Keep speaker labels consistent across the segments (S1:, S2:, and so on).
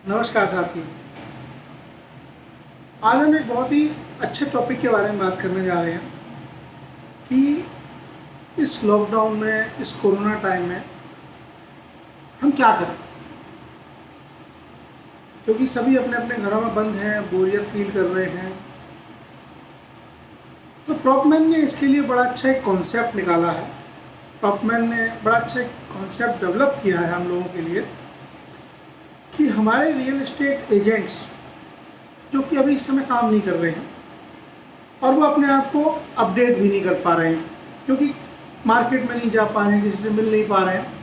S1: नमस्कार साथियों। आज हम एक बहुत ही अच्छे टॉपिक के बारे में बात करने जा रहे हैं कि इस लॉकडाउन में, इस कोरोना टाइम में हम क्या करें, क्योंकि सभी अपने अपने घरों में बंद हैं, बोरियत फील कर रहे हैं। तो प्रॉपमैन ने इसके लिए बड़ा अच्छा एक कॉन्सेप्ट निकाला है। प्रॉपमैन ने बड़ा अच्छा एक कॉन्सेप्ट डेवलप किया है हम लोगों के लिए कि हमारे रियल एस्टेट एजेंट्स जो कि अभी इस समय काम नहीं कर रहे हैं और वो अपने आप को अपडेट भी नहीं कर पा रहे हैं, क्योंकि मार्केट में नहीं जा पा रहे हैं, किसी से मिल नहीं पा रहे हैं।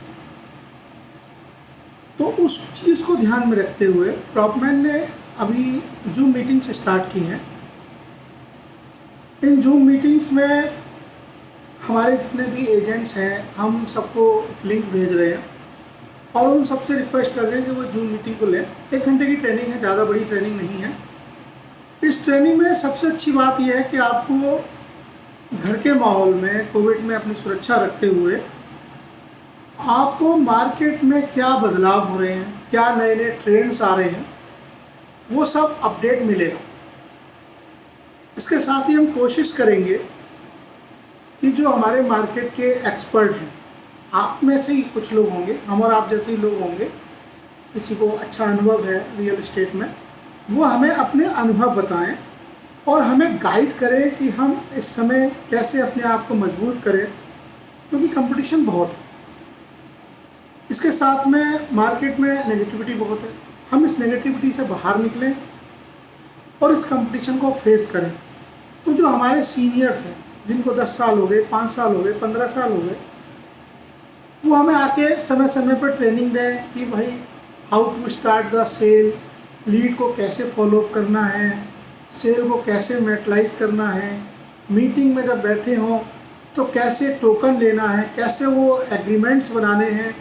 S1: तो उस चीज़ को ध्यान में रखते हुए प्रॉपमैन ने अभी जूम मीटिंग्स स्टार्ट की हैं। इन जूम मीटिंग्स में हमारे जितने भी एजेंट्स हैं, हम सबको एक लिंक भेज रहे हैं और उन सबसे रिक्वेस्ट कर रहे हैं कि वो जूम मीटिंग को लें। 1 घंटे की ट्रेनिंग है, ज़्यादा बड़ी ट्रेनिंग नहीं है। इस ट्रेनिंग में सबसे अच्छी बात यह है कि आपको घर के माहौल में, कोविड में अपनी सुरक्षा रखते हुए आपको मार्केट में क्या बदलाव हो रहे हैं, क्या नए नए ट्रेंड्स आ रहे हैं, वो सब अपडेट मिलेगा। इसके साथ ही हम कोशिश करेंगे कि जो हमारे मार्केट के एक्सपर्ट हैं, आप में से ही कुछ लोग होंगे, हम और आप जैसे ही लोग होंगे, किसी को अच्छा अनुभव है रियल एस्टेट में, वो हमें अपने अनुभव बताएं और हमें गाइड करें कि हम इस समय कैसे अपने आप को मजबूत करें, क्योंकि कंपटीशन बहुत है। इसके साथ में मार्केट में नेगेटिविटी बहुत है। हम इस नेगेटिविटी से बाहर निकलें और इस कंपटीशन को फेस करें। तो जो हमारे सीनियर्स हैं, जिनको 10 साल हो गए, 5 साल हो गए, 15 साल हो गए, वो हमें आके समय समय पर ट्रेनिंग दें कि भाई how to start the sale, lead को कैसे फॉलोअप करना है, सेल को कैसे मेटलाइज करना है, मीटिंग में जब बैठे हों तो कैसे टोकन लेना है, कैसे वो एग्रीमेंट्स बनाने हैं।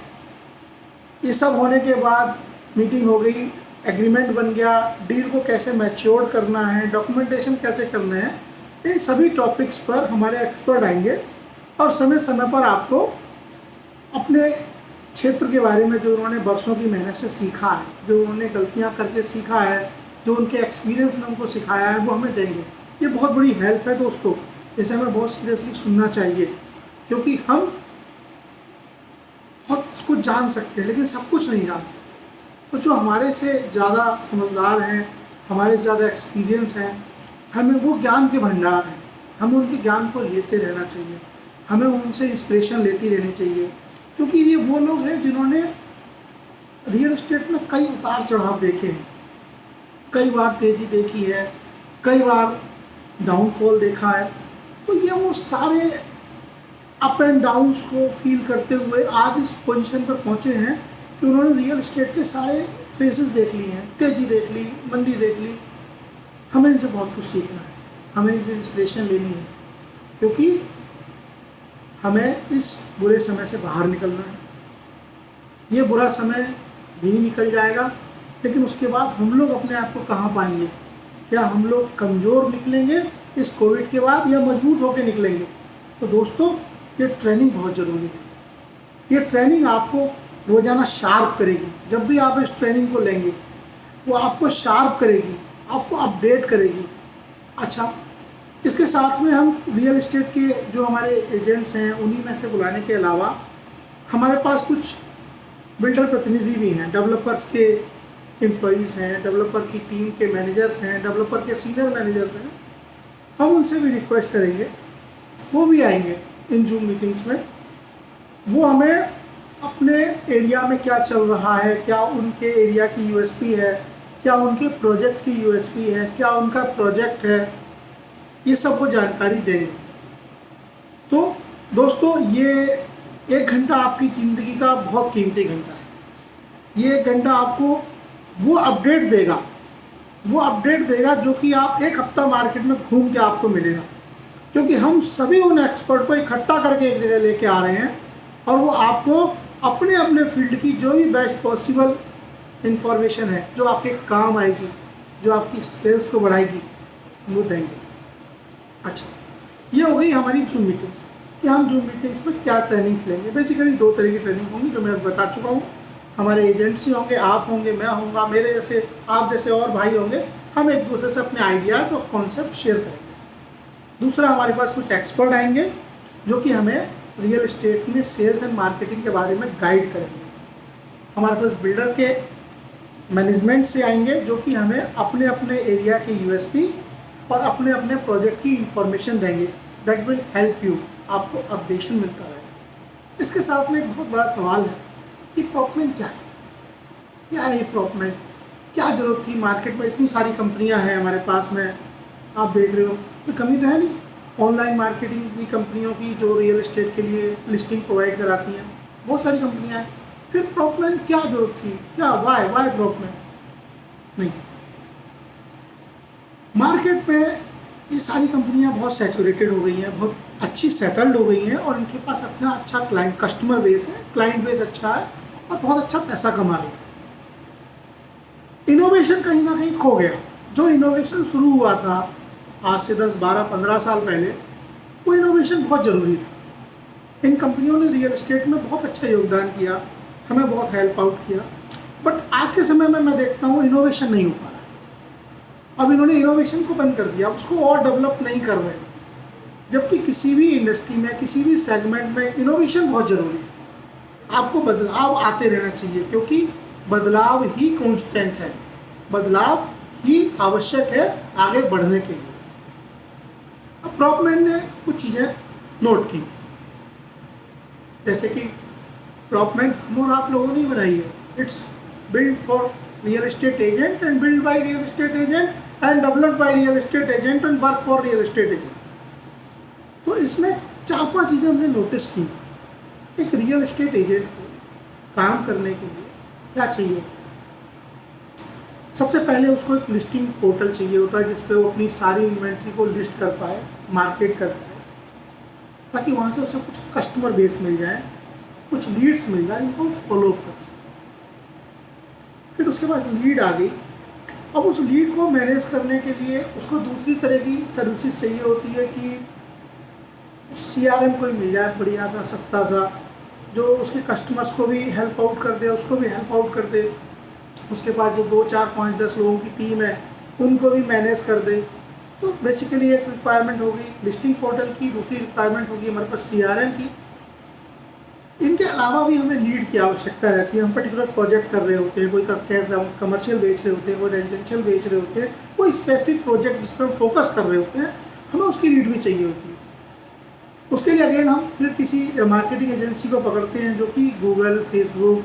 S1: ये सब होने के बाद मीटिंग हो गई, एग्रीमेंट बन गया, डील को कैसे मैच्योर करना है, डॉक्यूमेंटेशन कैसे करना है। इन सभी टॉपिक्स पर हमारे एक्सपर्ट आएंगे और समय समय पर आपको अपने क्षेत्र के बारे में, जो उन्होंने बरसों की मेहनत से सीखा है, जो उन्होंने गलतियां करके सीखा है, जो उनके एक्सपीरियंस ने उनको सिखाया है, वो हमें देंगे। ये बहुत बड़ी हेल्प है दोस्तों, इसे हमें बहुत सीरियसली सुनना चाहिए, क्योंकि हम बहुत कुछ जान सकते हैं लेकिन सब कुछ नहीं जान सकते। तो जो हमारे से ज़्यादा समझदार हैं, हमारे ज़्यादा एक्सपीरियंस हैं, हमें वो ज्ञान के भंडार हैं, हमें उनके ज्ञान को लेते रहना चाहिए, हमें उनसे इंस्पिरेशन लेती रहनी चाहिए, क्योंकि ये वो लोग हैं जिन्होंने रियल एस्टेट में कई उतार चढ़ाव देखे हैं, कई बार तेज़ी देखी है, कई बार डाउनफॉल देखा है। तो ये वो सारे अप एंड डाउन्स को फील करते हुए आज इस पोजीशन पर पहुँचे हैं कि उन्होंने रियल एस्टेट के सारे फेसेस देख लिए हैं, तेज़ी देख ली, मंदी देख ली। हमें इनसे बहुत कुछ सीखना है, हमें इनसे इंस्पिरेशन लेनी है, क्योंकि हमें इस बुरे समय से बाहर निकलना है। ये बुरा समय भी निकल जाएगा, लेकिन उसके बाद हम लोग अपने आप को कहाँ पाएंगे? क्या हम लोग कमज़ोर निकलेंगे इस कोविड के बाद या मजबूत होकर निकलेंगे? तो दोस्तों, ये ट्रेनिंग बहुत ज़रूरी है। ये ट्रेनिंग आपको रोज़ाना शार्प करेगी। जब भी आप इस ट्रेनिंग को लेंगे, वो आपको शार्प करेगी, आपको अपडेट करेगी। अच्छा, इसके साथ में हम रियल एस्टेट के जो हमारे एजेंट्स हैं, उन्हीं में से बुलाने के अलावा हमारे पास कुछ बिल्डर प्रतिनिधि भी हैं, डेवलपर्स के एम्प्लॉयज़ हैं, डेवलपर की टीम के मैनेजर्स हैं, डेवलपर के सीनियर मैनेजर्स हैं। हम उनसे भी रिक्वेस्ट करेंगे, वो भी आएंगे इन जूम मीटिंग्स में। वो हमें अपने एरिया में क्या चल रहा है, क्या उनके एरिया की यूएसपी है, क्या उनके प्रोजेक्ट की यूएसपी है, क्या उनका प्रोजेक्ट है, ये सब वो जानकारी देंगे। तो दोस्तों, ये 1 घंटा आपकी ज़िंदगी का बहुत कीमती घंटा है। ये 1 घंटा आपको वो अपडेट देगा, जो कि आप 1 हफ्ता मार्केट में घूम के आपको मिलेगा, क्योंकि हम सभी उन एक्सपर्ट को इकट्ठा करके एक जगह लेके आ रहे हैं और वो आपको अपने अपने फील्ड की जो भी बेस्ट पॉसिबल इंफॉर्मेशन है, जो आपके काम आएगी, जो आपकी सेल्स को बढ़ाएगी, वो देंगे। अच्छा, ये हो गई हमारी जूम मीटिंग्स कि हम जूम मीटिंग्स में क्या ट्रेनिंग्स लेंगे। बेसिकली 2 तरह की ट्रेनिंग होंगी, जो मैं बता चुका हूँ। हमारे एजेंट्स ही होंगे, आप होंगे, मैं होऊंगा, मेरे जैसे आप जैसे और भाई होंगे। हम एक दूसरे से अपने आइडियाज़ और कॉन्सेप्ट शेयर करेंगे। दूसरा, हमारे पास कुछ एक्सपर्ट आएंगे जो कि हमें रियल एस्टेट में सेल्स एंड मार्केटिंग के बारे में गाइड करेंगे। हमारे पास बिल्डर के मैनेजमेंट से आएंगे जो कि हमें अपने अपने एरिया के यूएसपी और अपने अपने प्रोजेक्ट की इंफॉर्मेशन देंगे। दैट विल हेल्प यू, आपको अपडेशन मिलता रहेगा। इसके साथ में एक बहुत बड़ा सवाल है कि प्रॉपमेंट क्या है, क्या है ये प्रॉपमेंट, क्या ज़रूरत थी, मार्केट में इतनी सारी कंपनियां हैं हमारे पास में, आप देख रहे हो, कोई कमी तो है नहीं। ऑनलाइन मार्केटिंग की कंपनियों की जो रियल एस्टेट के लिए लिस्टिंग प्रोवाइड कराती हैं, बहुत सारी कंपनियां हैं। फिर प्रॉपमेंट क्या जरूरत थी, क्या वाई प्रॉपमेंट नहीं। मार्केट में ये सारी कंपनियां बहुत सैचुरेटेड हो गई हैं, बहुत अच्छी सेटल्ड हो गई हैं और इनके पास अपना अच्छा क्लाइंट कस्टमर बेस है, क्लाइंट बेस अच्छा है और बहुत अच्छा पैसा कमा रही है। इनोवेशन कहीं ना कहीं खो गया। जो इनोवेशन शुरू हुआ था आज से 10, 12, 15 साल पहले, वो इनोवेशन बहुत ज़रूरी था। इन कंपनियों ने रियल एस्टेट में बहुत अच्छा योगदान किया, हमें बहुत हेल्प आउट किया। बट आज के समय में मैं देखता हूँ इनोवेशन नहीं हो पा रहा है। अब इन्होंने इनोवेशन को बंद कर दिया, उसको और डेवलप नहीं कर रहे, जबकि किसी भी इंडस्ट्री में, किसी भी सेगमेंट में इनोवेशन बहुत ज़रूरी है। आपको बदलाव आते रहना चाहिए क्योंकि बदलाव ही कांस्टेंट है, बदलाव ही आवश्यक है आगे बढ़ने के लिए। अब प्रॉपमैन ने कुछ चीज़ें नोट की, जैसे कि प्रॉपमैन हम और आप लोगों ने बनाई है। It's build for real estate agent and build by real estate agent and developed by real estate agent and work for real estate agent. तो इसमें 4-5 चीज़ें हमने नोटिस की। एक रियल एस्टेट एजेंट को काम करने के लिए क्या चाहिए? सबसे पहले उसको एक लिस्टिंग पोर्टल चाहिए होता है जिस पे वो अपनी सारी इन्वेंट्री को लिस्ट कर पाए, मार्केट कर पाए, ताकि वहाँ से उसे कुछ कस्टमर बेस मिल जाए, कुछ लीड्स मिल जाए, इनको फॉलो कर। फिर उसके बाद लीड आ गई। अब उस लीड को मैनेज करने के लिए उसको दूसरी तरह की सर्विसेज चाहिए होती है कि CRM कोई मिल जाए बढ़िया सा, सस्ता सा, जो उसके कस्टमर्स को भी हेल्प आउट कर दे, उसको भी हेल्प आउट कर दे। उसके बाद जो 2, 4, 5, 10 लोगों की टीम है उनको भी मैनेज कर दे। तो बेसिकली एक रिक्वायरमेंट होगी लिस्टिंग पोर्टल की, दूसरी रिक्वायरमेंट होगी हमारे पास CRM की। इनके अलावा भी हमें लीड की आवश्यकता रहती है। हम पर्टिकुलर प्रोजेक्ट कर रहे होते हैं, कोई कमर्शियल बेच रहे होते हैं, कोई रेजिडेंशियल बेच रहे होते हैं, कोई स्पेसिफिक प्रोजेक्ट जिस पर हम फोकस कर रहे होते हैं, हमें उसकी लीड भी चाहिए होती है। उसके लिए अगेन हम फिर किसी मार्केटिंग एजेंसी को पकड़ते हैं जो कि Google, Facebook,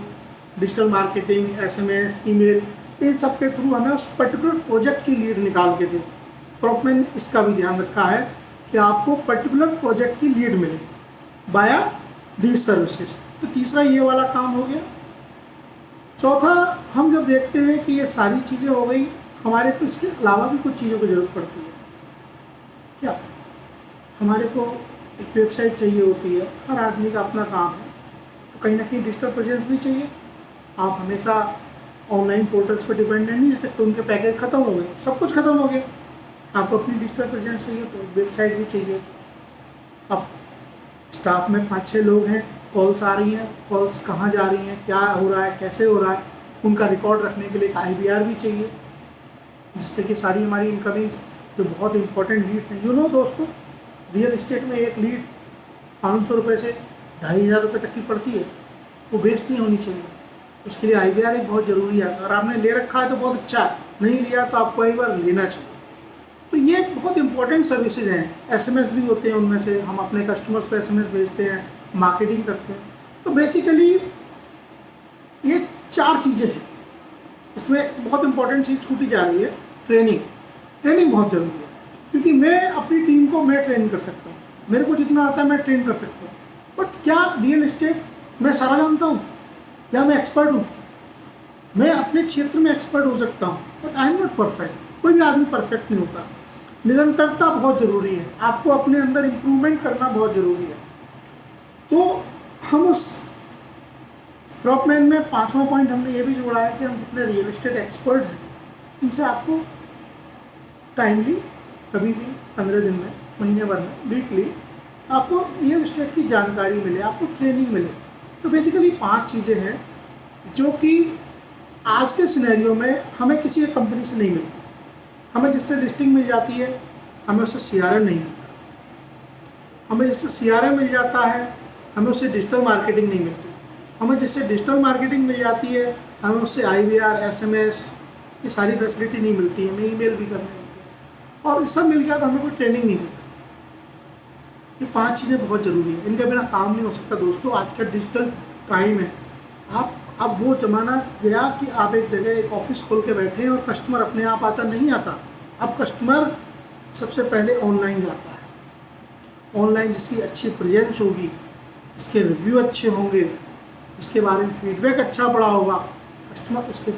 S1: digital marketing, SMS, email, इन सब के थ्रू हमें उस पर्टिकुलर प्रोजेक्ट की लीड निकाल के दें। प्रॉपमैन ने इसका भी ध्यान रखा है कि आपको पर्टिकुलर प्रोजेक्ट की लीड मिले बाया दीज सर्विसेज। तो तीसरा ये वाला काम हो गया। चौथा, हम जब देखते हैं कि ये सारी चीज़ें हो गई, हमारे को इसके अलावा भी कुछ चीज़ों की ज़रूरत पड़ती है। क्या हमारे को एक वेबसाइट चाहिए होती है, हर आदमी का अपना काम है, तो कहीं ना कहीं डिजिटल प्रेजेंस भी चाहिए। आप हमेशा ऑनलाइन पोर्टल्स पर डिपेंडेंट नहीं रह सकते, उनके पैकेज ख़त्म हो गए, सब कुछ ख़त्म हो गया, आपको अपनी डिजिटल प्रेजेंस चाहिए तो वेबसाइट भी चाहिए। अब स्टाफ में 5-6 लोग हैं, कॉल्स आ रही हैं, कॉल्स कहाँ जा रही हैं, क्या हो रहा है, कैसे हो रहा है, उनका रिकॉर्ड रखने के लिए एक IVR भी चाहिए, जिससे कि सारी हमारी इनकमिंग जो बहुत इंपॉर्टेंट लीड्स हैं, दोस्तों, रियल एस्टेट में एक लीड 500 रुपये से 2500 रुपये तक की पड़ती है, वो वेस्ट नहीं होनी चाहिए। उसके लिए IVR एक बहुत ज़रूरी है। अगर आपने ले रखा है तो बहुत अच्छा है, नहीं लिया तो आपको एक बार लेना चाहिए। तो ये बहुत इंपॉर्टेंट सर्विसेज हैं। SMS भी होते हैं, उनमें से हम अपने कस्टमर्स को SMS भेजते हैं, मार्केटिंग करते हैं। तो बेसिकली ये 4 चीज़ें हैं। इसमें बहुत इंपॉर्टेंट चीज़ छूटी जा रही है, ट्रेनिंग बहुत ज़रूरी है, क्योंकि मैं अपनी टीम को मैं ट्रेन कर सकता हूँ, मेरे को जितना आता है मैं ट्रेन कर सकता हूँ। बट क्या रियल एस्टेट मैं सारा जानता हूँ या मैं एक्सपर्ट हूँ? मैं अपने क्षेत्र में एक्सपर्ट हो सकता हूँ, but I am not perfect. कोई भी आदमी परफेक्ट नहीं होता। निरंतरता बहुत ज़रूरी है, आपको अपने अंदर इम्प्रूवमेंट करना बहुत ज़रूरी है। तो हम उस प्रॉपमैन में 5वां पॉइंट हमने ये भी जोड़ा है कि हम जितने रियल एस्टेट एक्सपर्ट हैं, इनसे आपको टाइमली, कभी भी 15 दिन में, महीने भर में, वीकली आपको रियल एस्टेट की जानकारी मिले, आपको ट्रेनिंग मिले। तो बेसिकली 5 चीज़ें हैं जो कि आज के सिनेरियो में हमें किसी एक कंपनी से नहीं मिलती। हमें जिससे लिस्टिंग मिल जाती है, हमें उससे सीआरएम नहीं मिलता। हमें जिससे सीआरएम मिल जाता है, हमें उससे डिजिटल मार्केटिंग नहीं मिलती। हमें जिससे डिजिटल मार्केटिंग मिल जाती है, हमें उससे आईवीआर, एसएमएस, ये सारी फैसिलिटी नहीं मिलती, हमें ईमेल भी करने होते हैं। और ये सब मिल गया तो हमें कोई ट्रेनिंग नहीं मिलती। ये 5 चीज़ें बहुत ज़रूरी है, इनके बिना काम नहीं हो सकता दोस्तों। आज का डिजिटल टाइम है। आप अब वो ज़माना गया कि आप एक जगह एक ऑफिस खोल के बैठे हैं और कस्टमर अपने आप आता नहीं आता। अब कस्टमर सबसे पहले ऑनलाइन जाता है। ऑनलाइन जिसकी अच्छी प्रेजेंस होगी, इसके रिव्यू अच्छे होंगे, इसके बारे में फीडबैक अच्छा पड़ा होगा, कस्टमर उसके।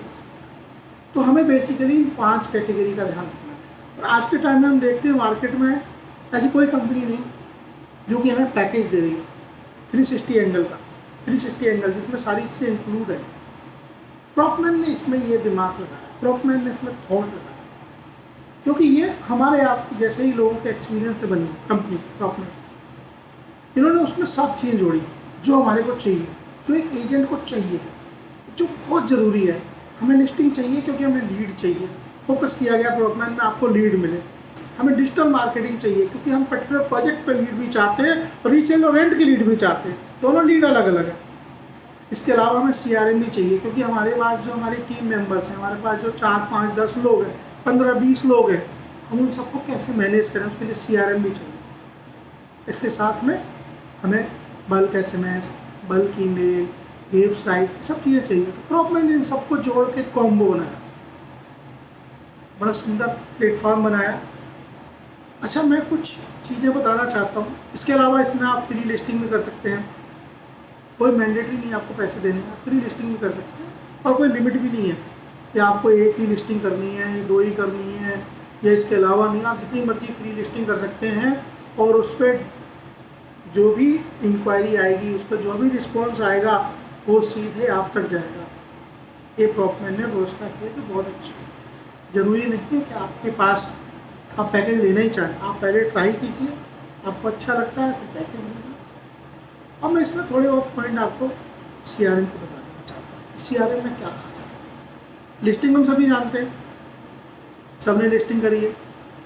S1: तो हमें बेसिकली 5 कैटेगरी का ध्यान रखना है। और आज के टाइम में हम देखते हैं मार्केट में ऐसी कोई कंपनी नहीं जो कि हमें पैकेज दे रही है 360 एंगल का। 360 एंगल जिसमें सारी चीज़ें इंक्लूड है। प्रॉपमैन ने इसमें ये दिमाग लगाया, प्रॉपमैन ने इसमें थॉट लगाया, क्योंकि ये हमारे आप जैसे ही लोगों के एक्सपीरियंस से बनी कंपनी प्रॉपमैन। इन्होंने उसमें सब चीज़ें जोड़ी जो हमारे को चाहिए, जो एक एजेंट को चाहिए, जो बहुत ज़रूरी है। हमें लिस्टिंग चाहिए क्योंकि हमें लीड चाहिए। फोकस किया गया प्रॉपमैन में आपको लीड मिले। हमें डिजिटल मार्केटिंग चाहिए क्योंकि हम पर्टिकुलर प्रोजेक्ट पे लीड भी चाहते हैं और रीसेल और रेंट की लीड भी चाहते हैं। दोनों लीड अलग अलग है। इसके अलावा हमें सीआरएम भी चाहिए क्योंकि हमारे पास जो हमारे टीम मेंबर्स हैं, हमारे पास जो 4, 5, 10 लोग हैं, 15, 20 लोग हैं, हम उन सबको कैसे मैनेज करें, उसके लिए सीआरएम भी चाहिए। इसके साथ में हमें bulk SMS, bulk email, website, सब चीज़ें चाहिए। तो प्रॉपमैन ने इन सबको जोड़ के कॉम्बो बनाया, बड़ा सुंदर प्लेटफॉर्म बनाया। अच्छा, मैं कुछ चीज़ें बताना चाहता हूँ। इसके अलावा इसमें आप फ्री लिस्टिंग भी कर सकते हैं। कोई मैंडेटरी नहीं आपको पैसे देने का, फ्री लिस्टिंग भी कर सकते हैं। और कोई लिमिट भी नहीं है कि आपको एक ही लिस्टिंग करनी है या 2 ही करनी है या इसके अलावा नहीं। आप जितनी मर्जी फ्री लिस्टिंग कर सकते हैं और उस पर जो भी इंक्वायरी आएगी, उस पर जो भी रिस्पॉन्स आएगा वो सीधे आप तक जाएगा। ये प्रॉपमैन ने व्यवस्था की है, तो बहुत अच्छी है। ज़रूरी नहीं है कि आपके पास आप पैकेज लेना ही चाहें। आप पहले ट्राई कीजिए, आपको अच्छा लगता है फिर पैकेज लीजिए। अब मैं इसमें थोड़े बहुत पॉइंट आपको सीआरएम को बता देना चाहता हूँ। सीआरएम में क्या खास है। लिस्टिंग हम सभी जानते हैं, सबने लिस्टिंग करी है,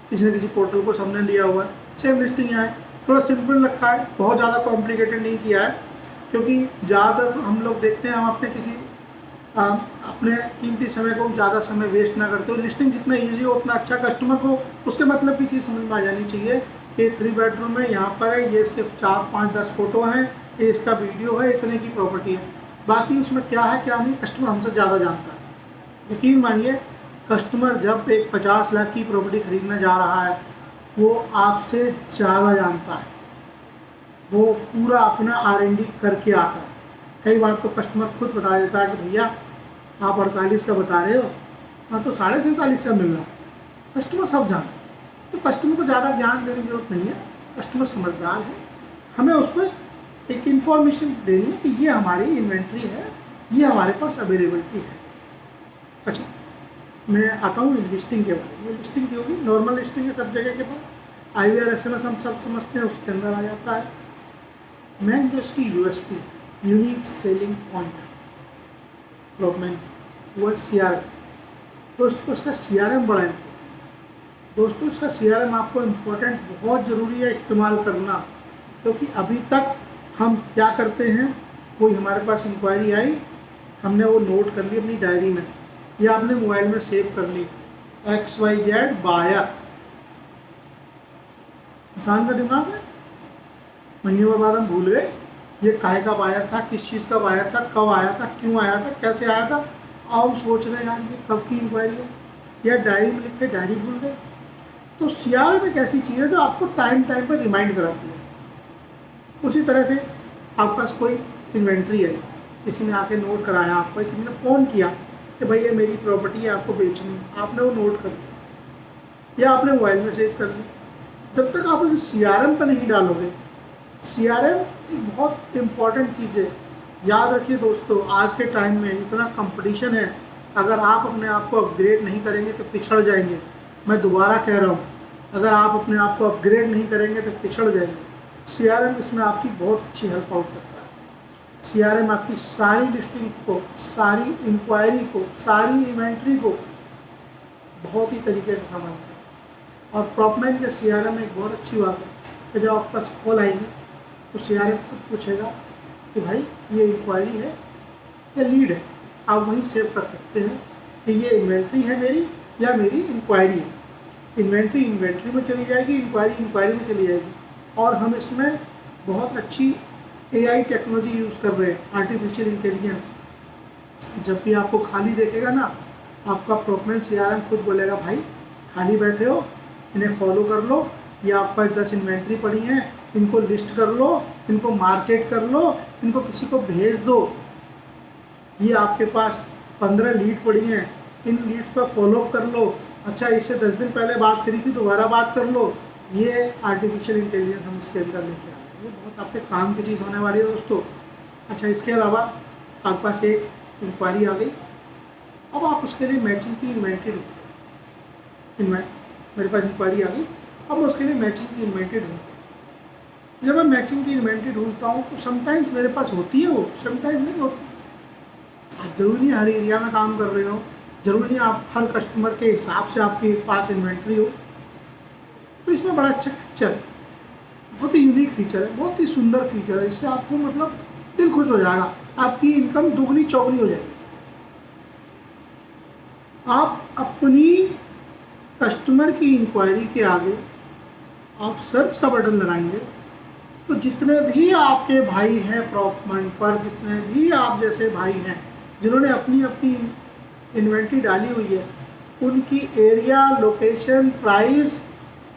S1: किसी न किसी पोर्टल को सबने लिया हुआ है। सेम लिस्टिंग यहाँ है, थोड़ा सिंपल रखा है, बहुत ज़्यादा कॉम्प्लिकेटेड नहीं किया है। क्योंकि ज़्यादातर हम लोग देखते हैं, हम अपने किसी अपने कीमती समय को ज़्यादा समय वेस्ट ना करते हो। लिस्टिंग जितना ईजी हो उतना अच्छा। कस्टमर को उसके मतलब की चीज़ समझ में आ जानी चाहिए कि 3 बेडरूम है, यहाँ पर है, ये इसके 4, 5, 10 फोटो हैं, ये इसका वीडियो है, इतने की प्रॉपर्टी है। बाकी उसमें क्या है क्या नहीं, कस्टमर हमसे ज़्यादा जानता है। यकीन मानिए, कस्टमर जब एक 50 लाख की प्रॉपर्टी खरीदने जा रहा है, वो आपसे ज़्यादा जानता है। वो पूरा अपना R&D करके आता है। कई बार तो कस्टमर खुद बता देता है कि भैया आप 48 का बता रहे हो, हाँ तो 47.5 का मिल रहा है। कस्टमर सब जानता है। तो कस्टमर को ज़्यादा ज्ञान देने की जरूरत नहीं है। कस्टमर समझदार है। हमें उस पर एक इन्फॉर्मेशन देनी है कि ये हमारी इन्वेंट्री है, ये हमारे पास अवेलेबिलिटी है। अच्छा, मैं आता हूँ लिस्टिंग के बारे में। लिस्टिंग की होगी, नॉर्मल लिस्टिंग है सब जगह के पास। आईवीआर, एसएमएस हम सब समझते हैं, उसके अंदर आ जाता है। मैं जो इसकी यूएसपी, यूनिक सेलिंग पॉइंट प्रॉपमैन, वो है सीआरएम। दोस्तों इसका सीआरएम बड़ा है। दोस्तों इसका सीआरएम आपको इम्पोर्टेंट, बहुत ज़रूरी है इस्तेमाल करना। क्योंकि अभी तक हम क्या करते हैं, कोई हमारे पास इंक्वायरी आई, हमने वो नोट कर ली अपनी डायरी में या अपने मोबाइल में सेव कर ली, XYZ बायर। इंसान का दिमाग है, महीनों बाद हम भूल गए ये काहे का बायर था, किस चीज़ का बायर था, कब आया था, क्यों आया था, कैसे आया था। अब हम सोच रहे हैं यार ये कब की इंक्वायरी है, या डायरी में लिख के डायरी भूल गए। तो सीआरएम एक ऐसी चीज़ है जो आपको टाइम टाइम पर रिमाइंड कराती है। उसी तरह से आपके पास कोई इन्वेंट्री है, किसी ने आके नोट कराया, आपको किसी ने फ़ोन किया कि भाई ये मेरी प्रॉपर्टी है, आपको बेचनी है, आपने वो नोट कर लिया या आपने मोबाइल में सेव कर लिया। जब तक आप उसे सीआरएम पर नहीं डालोगे, सीआरएम एक बहुत इम्पॉर्टेंट चीज़ है। याद रखिए दोस्तों, आज के टाइम में इतना कंपटीशन है, अगर आप अपने आप को अपग्रेड नहीं करेंगे तो पिछड़ जाएंगे। मैं दोबारा कह रहा हूँ, अगर आप अपने आप को अपग्रेड नहीं करेंगे तो पिछड़ जाएंगे। सीआरएम इसमें आपकी बहुत अच्छी हेल्प आउट करता है। सीआरएम आपकी सारी लिस्टिंग्स को, सारी इंक्वायरी को, सारी इन्वेंट्री को बहुत ही तरीके से समझता है। और प्रॉपमैन के सीआरएम में एक बहुत अच्छी बात है कि जब आपके पास कॉल आएगी तो सीआरएम खुद पूछेगा कि भाई ये इंक्वायरी है या लीड है। आप वहीं सेव कर सकते हैं कि ये इन्वेंट्री है मेरी या मेरी इंक्वायरी है। इन्वेंट्री इन्वेंट्री में चली जाएगी, इंक्वायरी इंक्वायरी में चली जाएगी। और हम इसमें बहुत अच्छी एआई टेक्नोलॉजी यूज़ कर रहे हैं, आर्टिफिशियल इंटेलिजेंस। जब भी आपको खाली देखेगा ना, आपका प्रॉपमैन सीआरएम खुद बोलेगा भाई खाली बैठे हो, इन्हें फॉलो कर लो, ये आपका 10 इन्वेंट्री पड़ी हैं, इनको लिस्ट कर लो, इनको मार्केट कर लो, इनको किसी को भेज दो। ये आपके पास 15 लीड पड़ी हैं, इन लीड्स पर फॉलोअप कर लो। अच्छा, इससे 10 दिन पहले बात करी थी, दोबारा बात कर लो। ये आर्टिफिशियल इंटेलिजेंस हम इसके अंदर लेके आ रहे हैं। ये बहुत आपके काम की चीज़ होने वाली है दोस्तों। अच्छा, इसके अलावा आपके पास एक इंक्वायरी आ गई, अब आप उसके लिए मैचिंग की इन्वेंट्री ढूंढते। मेरे पास इंक्वायरी आ गई, अब मैं उसके लिए मैचिंग की इन्वेंट्री ढूंढता। जब मैं मैचिंग की इन्वेंट्री ढूंढता हूँ तो समटाइम्स मेरे पास होती है वो, समटाइम्स नहीं होती। आप जरूरी नहीं हर एरिया में काम कर रहे हो, जरूरी नहीं आप हर कस्टमर के हिसाब से आपके पास इन्वेंट्री हो। तो इसमें बड़ा अच्छा फीचर है, बहुत ही यूनिक फीचर है, बहुत ही सुंदर फीचर है। इससे आपको मतलब दिल खुश हो जाएगा, आपकी इनकम दुगनी चौगनी हो जाएगी। आप अपनी कस्टमर की इंक्वायरी के आगे आप सर्च का बटन लगाएंगे तो जितने भी आपके भाई हैं प्रॉपमैन पर, जितने भी आप जैसे भाई हैं जिन्होंने अपनी अपनी इन्वेंट्री डाली हुई है, उनकी एरिया, लोकेशन, प्राइस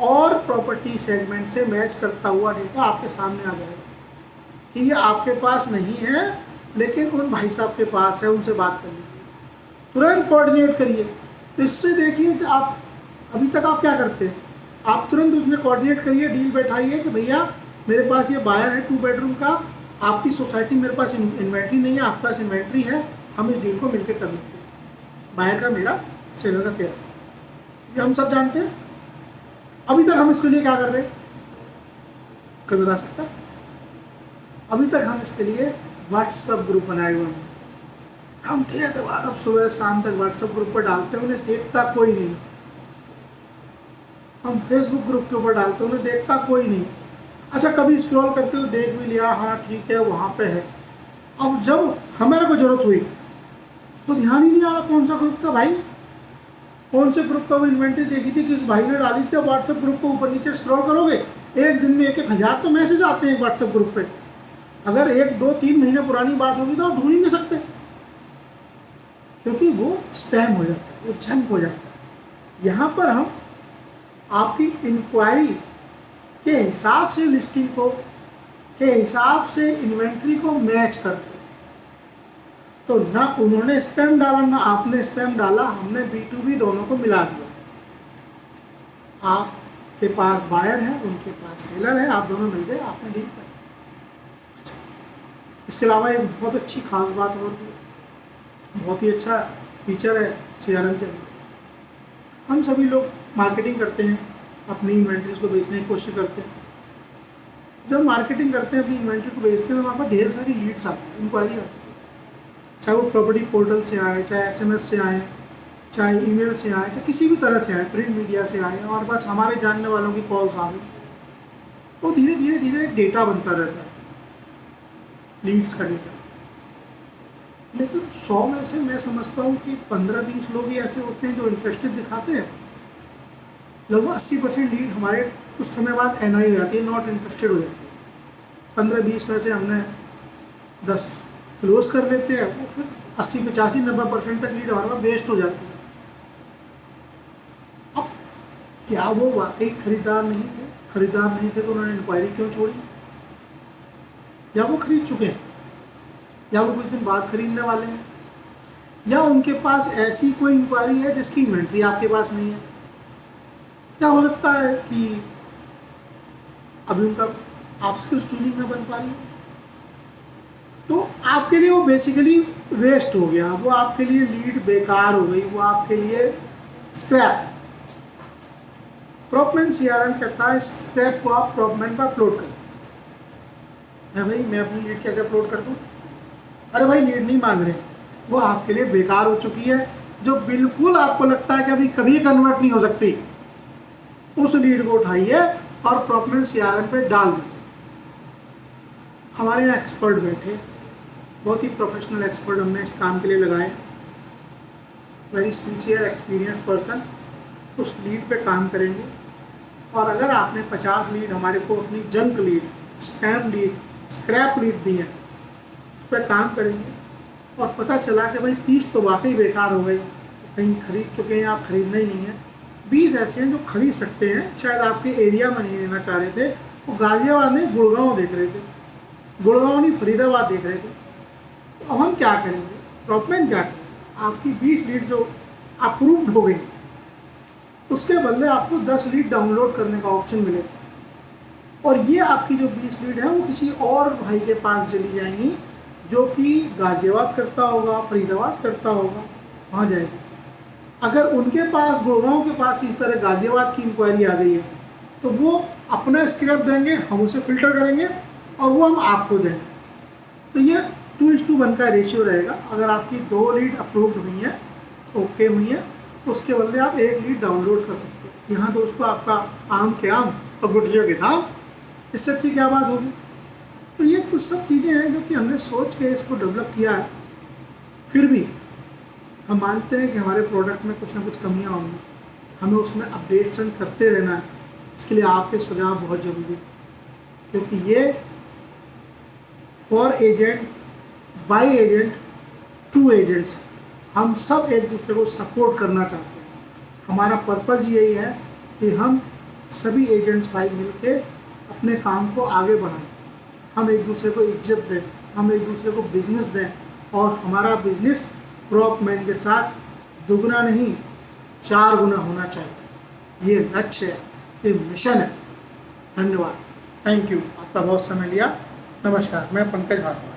S1: और प्रॉपर्टी सेगमेंट से मैच करता हुआ डेटा आपके सामने आ जाएगा कि ये आपके पास नहीं है लेकिन उन भाई साहब के पास है, उनसे बात कर लीजिए, तुरंत कोऑर्डिनेट करिए। तो इससे देखिए कि आप अभी तक आप क्या करते हैं, आप तुरंत उसमें कोऑर्डिनेट करिए, डील बैठाइए कि भैया मेरे पास ये बायर है 2 बेडरूम का, आपकी सोसाइटी मेरे पास इन्वेंट्री नहीं है, आपके पास इन्वेंट्री है, हम इस डील को मिलकर कर लेते हैं, बायर का मेरा, सेलर का तेरा। ये हम सब जानते हैं। अभी तक हम इसके लिए क्या कर रहे हैं, कोई बता सकता है? अभी तक हम इसके लिए व्हाट्सएप ग्रुप बनाए हुए हैं। हम थे अब सुबह शाम तक व्हाट्सएप ग्रुप पर डालते हैं, उन्हें देखता कोई नहीं। हम फेसबुक ग्रुप के ऊपर डालते हैं, उन्हें देखता कोई नहीं। अच्छा, कभी स्क्रॉल करते हुए देख भी लिया, हाँ ठीक है वहाँ पे है। अब जब हमारे को जरूरत हुई तो ध्यान ही नहीं आ रहा कौन सा ग्रुप था भाई, कौन से ग्रुप का वो इन्वेंट्री देखी थी, किस भाई ने डाली थी। व्हाट्सएप ग्रुप को ऊपर नीचे स्क्रॉल करोगे, एक दिन में 1-1000 तो मैसेज आते हैं व्हाट्सएप ग्रुप पे। अगर 1-2-3 महीने पुरानी बात होगी तो आप ढूंढ ही नहीं सकते, क्योंकि वो स्पैम हो जाता है, वो जंक हो जाता है। यहाँ पर हम आपकी इंक्वायरी के हिसाब से लिस्टिंग को, के हिसाब से इन्वेंट्री को मैच करते हैं। तो ना उन्होंने स्पैम डाला ना आपने स्पैम डाला, हमने B2B दोनों को मिला दिया। आपके पास बायर है, उनके पास सेलर है, आप दोनों मिल गए, आपने डील कर। इसके अलावा एक बहुत अच्छी खास बात और भी, बहुत ही अच्छा फीचर है CRM के अंदर। हम सभी लोग मार्केटिंग करते हैं, अपनी इन्वेंट्रीज को बेचने की कोशिश करते हैं। जब मार्केटिंग करते हैं, अपनी इन्वेंट्री को बेचते हैं, तो वहाँ पर ढेर सारी लीड्स आती हैं, इंक्वायरी आती है। चाहे वो प्रॉपर्टी पोर्टल से आए, चाहे SMS से आए, चाहे ईमेल से आए, चाहे किसी भी तरह से आए, प्रिंट मीडिया से आए, और बस हमारे जानने वालों की कॉल्स आ गई। तो धीरे धीरे धीरे एक डेटा बनता रहता है, लीड्स का डेटा। लेकिन 100 में से मैं समझता हूँ कि 15-20 लोग ही ऐसे होते हैं जो इंटरेस्टेड दिखाते हैं। लगभग 80% लीड हमारे कुछ समय बाद NI हो जाती है, नॉट इंटरेस्टेड हो जाती है। 15-20 में से हमने 10 क्लोज कर लेते हैं, वो फिर 80-85-90% तक लीड हमारे पास वेस्ट हो जाती है। अब क्या वो वाकई खरीदार नहीं थे? खरीदार नहीं थे तो उन्होंने इंक्वायरी क्यों छोड़ी? या वो खरीद चुके हैं, या वो कुछ दिन बाद खरीदने वाले हैं, या उनके पास ऐसी कोई इंक्वायरी है जिसकी इन्वेंट्री आपके पास नहीं है। क्या हो सकता है कि अभी उनका आपसे कुछ डीलिंग न बन पा रही है, तो आपके लिए वो बेसिकली वेस्ट हो गया, वो आपके लिए लीड बेकार हो गई, वो आपके लिए स्क्रैप। प्रॉपमैन CRM कहता है स्क्रैप को आप प्रॉपमैन पर अपलोड करें। है भाई, मैं अपनी लीड कैसे अपलोड कर दूँ? अरे भाई लीड नहीं मांग रहे, वो आपके लिए बेकार हो चुकी है, जो बिल्कुल आपको लगता है कि अभी कभी कन्वर्ट नहीं हो सकती, उस लीड को उठाइए और प्रॉपरमेंट सीआरएम पे डाल दीजिए। हमारे यहाँ एक्सपर्ट बैठे, बहुत ही प्रोफेशनल एक्सपर्ट हमने इस काम के लिए लगाए, वेरी सिंसियर एक्सपीरियंस पर्सन उस लीड पे काम करेंगे। और अगर आपने 50 लीड हमारे को अपनी junk lead, spam lead, scrap lead दी है, उस पर काम करेंगे और पता चला कि भाई 30 तो वाकई बेकार हो गई, कहीं खरीद चुके हैं, आप खरीदना ही नहीं है। 20 ऐसे हैं जो खरीद सकते हैं, शायद आपके एरिया में नहीं लेना चाह रहे थे, वो गाजियाबाद नहीं गुड़गांव देख रहे थे, गुड़गांव नहीं फरीदाबाद देख रहे थे। तो अब हम क्या करेंगे, प्रॉपरमेंट क्या करेंगे, आपकी 20 लीड जो अप्रूव्ड हो गई, उसके बदले आपको 10 लीड डाउनलोड करने का ऑप्शन मिलेगा। और ये आपकी जो 20 लीड है वो किसी और भाई के पास चली जाएंगी जो कि गाजियाबाद करता होगा, फरीदाबाद करता होगा, वहाँ जाएगी। अगर उनके पास, गुड़गांव के पास किसी तरह गाजियाबाद की इंक्वायरी आ गई है, तो वो अपना स्क्रैप देंगे, हम उसे फिल्टर करेंगे और वो हम आपको देंगे। तो ये 2:1 का रेशियो रहेगा। अगर आपकी 2 लीड अप्रूव्ड हुई हैं, ओके हुई हैं, तो उसके बदले आप 1 लीड डाउनलोड कर सकते हैं। यहाँ दोस्तों आपका आम के आम और गुठलियों के धाम, इससे अच्छी क्या बात होगी। तो ये कुछ सब चीज़ें हैं जो कि हमने सोच के इसको डेवलप किया है। फिर भी हम मानते हैं कि हमारे प्रोडक्ट में कुछ ना कुछ कमियां होंगी, हमें उसमें अपडेशन करते रहना है। इसके लिए आपके सुझाव बहुत ज़रूरी है, क्योंकि ये for agent, by agent, to agents, हम सब एक दूसरे को सपोर्ट करना चाहते हैं। हमारा पर्पज़ यही है कि हम सभी एजेंट्स भाई मिलके अपने काम को आगे बढ़ाएं, हम एक दूसरे को इज्जत दें, हम एक दूसरे को बिजनेस दें, और हमारा बिजनेस प्रॉपमैन के साथ दुगना नहीं 4 गुना होना चाहिए। ये लक्ष्य है, ये मिशन है। धन्यवाद, थैंक यू, आपका बहुत समय लिया। नमस्कार, मैं पंकज भारद्वाज।